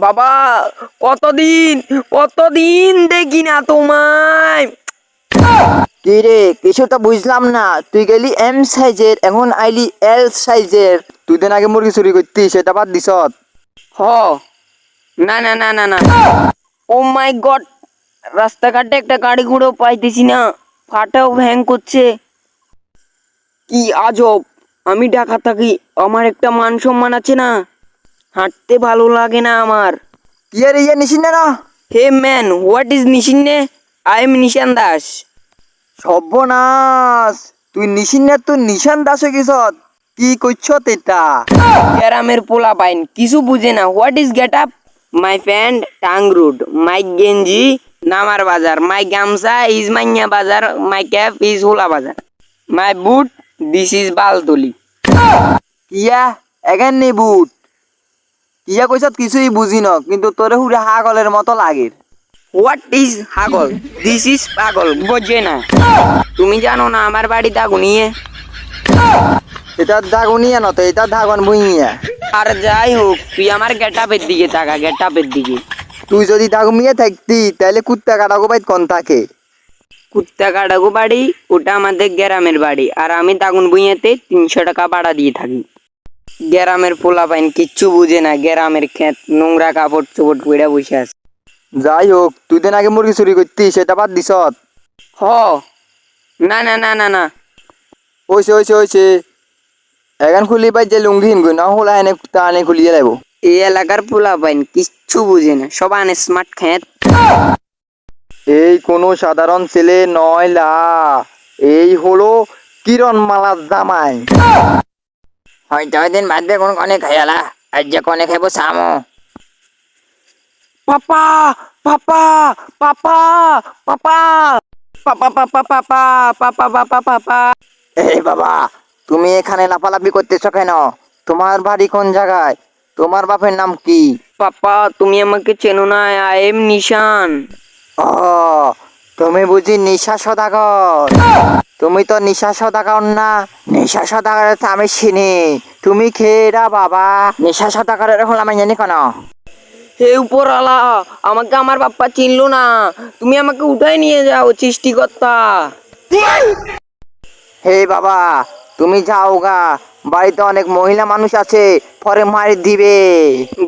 বাবা, কতদিন কতদিন দেখি না তোমায়। কি রে, কিছু তো বুঝলাম না। তুই গেলি এম সাইজের, এখন আইলি এল সাইজের। তুই দিন আগে মুরগি চুরি করতি, সেটা বাদ দিস। হ, না না না না না, ও মাই গড, রাস্তাঘাটে একটা গাড়ি ঘোড়ো পাইতেছি না, ফাটাও ভ্যাং করছে। কি আজব, আমি ঢাকা থাকি, আমার একটা মান সম্মান আছে না, হাঁটতে ভালো লাগে না আমার। কি আর ইয়ে নিছিস না? হে ম্যান, হোয়াট ইজ নিশিন্নে? I am Nishan Das. সর্বনাশ, তুই তুই নিশান দাস হয়ে গেছ। কি করছ এটা? গ্রামের পোলা পাইন কিছু বুঝে না। What is get up? My pant টাং রুট, মাই গেঞ্জি নামার বাজার, মাই গামছা ইজ মাইয়া বাজার, মাই ক্যাপ ইজ হোলা বাজার, মাই বুট দিস ইজ বালতলি। কিয়া এগেন নি বুট? কিয়া কইছ কিছুই বুঝি ন, কিন্তু তোরে হুরে হাগলের মতো লাগে। হোয়াট ইজ হাগল? দিস ইজ পাগল, বোঝে না। তুমি জানো না আমার বাড়ি দাগুনিয়ে? এটা দাগুনিয়া নত, এটা ধাগন ভুইয়া। আর যাই হোক, তুই আমার গেটাপের দিকে তাকা, গেটাপের দিকে। তুই যদি দাগুমিয়া থাকতি তাহলে কুত্তা কাটাগো বাইত কোন থাকে? কুত্তা কাটাগো বাড়ি, ওটা আমাদের গ্রামের বাড়ি, আর আমি দাগুন ভুঁইয়াতে 300 টাকা ভাড়া দিয়ে থাকি। গ্রামের পোলা পাইন কিচ্ছু বুঝে না, গ্রামের ক্ষেত নোংরা কাপড় চোপড় পরে বসে আছে। যাই হোক, তুই দিন আগে মুরগি চুরি করতি, সেটা বাদ দিস। হ, না না না না না, হইছে। এখন খুলি পাই যে লুঙ্গি হিনগুই না হলা এনে টানে খুলিয়ে লাইব। এই এলাকার পোলা পাইন কিচ্ছু বুঝে না, সব আনে স্মার্ট খেত। এই কোনো সাধারণ ছেলে নয় লা, এই হলো কিরণমালার জামাই। হয়তো দিন বাদ দিয়ে কোন কনে খাইয়ালা, আর যে কনে খাইবো সামো। পাপা পাপা পাপা পাপা পাপা পাপা পাপা পাপা পাপা পাপা। এই বাবা, তুমি এখানে লাফালাফি করতেছ কেন? তোমার বাড়ি কোন জায়গায়? তোমার বাপের নাম কি? পাপা, তুমি আমাকে চেনো না, আই এম নিশান। ও, তুমি বুঝি নিশা সদাগর? তুমি তো নিশা সদাগর না। নিশা সদাগরের তো আমি চিনি। তুমি খেয়েরা বাবা, নিশা সদাগরের হলাম আমি জানি কেন? হে উপরওয়ালা, আমাকে আমার বাপ্পা চিনলো না, তুমি আমাকে উঠাই নিয়ে যাও সৃষ্টিকর্তা। হে বাবা, তুমি যাও গা, বাড়িতে অনেক মহিলা মানুষ আছে, পরে মারি দিবে।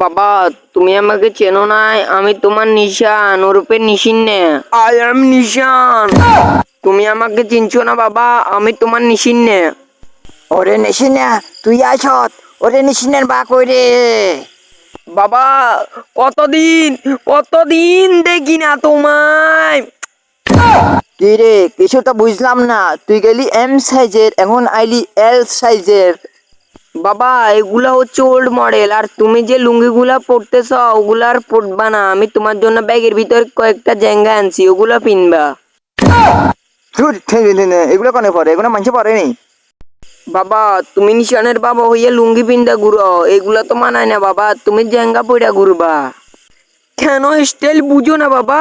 বাবা, তুমি আমাকে চেনো নাই, আমি তোমার নিশান, ওরূপে নিশিন্নে, আই এম নিশান। তুমি আমাকে চিনছো না বাবা, আমি তোমার নিশিন্নে। ওরে নিশিনা, তুই আইছত? ওরে নিশিনের বা কই রে? বাবা, কতদিন কতদিন দেখি না তোমায়। কি রে, কিছু তো বুঝলাম না। তুই গেলি এম সাইজের, এখন আইলি এল সাইজের। বাবা, এগুলা হচ্ছে ওল্ড মডেল, আর তুমি যে লুঙ্গিগুলা পরতেছ ওগুলা আর পরবা না। আমি তোমার জন্য ব্যাগের ভিতর কয়েকটা জেঙ্গা আনছি, ওগুলা পিনবা। ধুর, এগুলো কনে পরে? এগুলো মানুষ পরেনি। বাবা, তুমি নিশানের বাবা হইয়া লুঙ্গি পিন্দা ঘুরো, এগুলা তো মানায় না বাবা, তুমি জেঙ্গা পইরা ঘুরবা। কেন স্টাইল বুঝো না বাবা?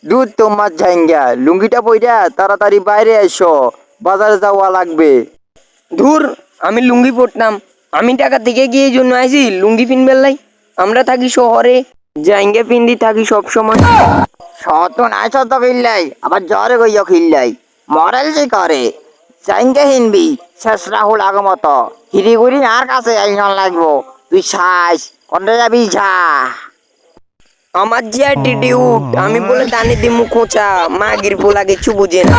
দুধ তোমার ঝাঙ্গা, লুঙ্গিটা পইরা তাড়াতাড়ি বাইরে এসো, বাজারে যাওয়া লাগবে। ধুর, আমি লুঙ্গি পরতাম, আমি টাকা থেকে গিয়ে এই জন্য আইছি লুঙ্গি পিনবার লাই। আমরা থাকি শহরে, জাইঙ্গা পিন্দি থাকি সব সময়। শত নাই শত খিল্লাই, আবার জ্বরে গইয়া খিল্লাই, মরাল যে করে চাইঙ্গে হিনবি, শেষ রাহুল আগমত হিরিগুড়ি আর কাছে আইন লাগবো। তুই সাইস কন্ডে যাবি যা। আমার যে অ্যাটিটিউড, আমি বলে দানি দিমু খোঁচা, মাগির পোলা কিছু বুঝে না।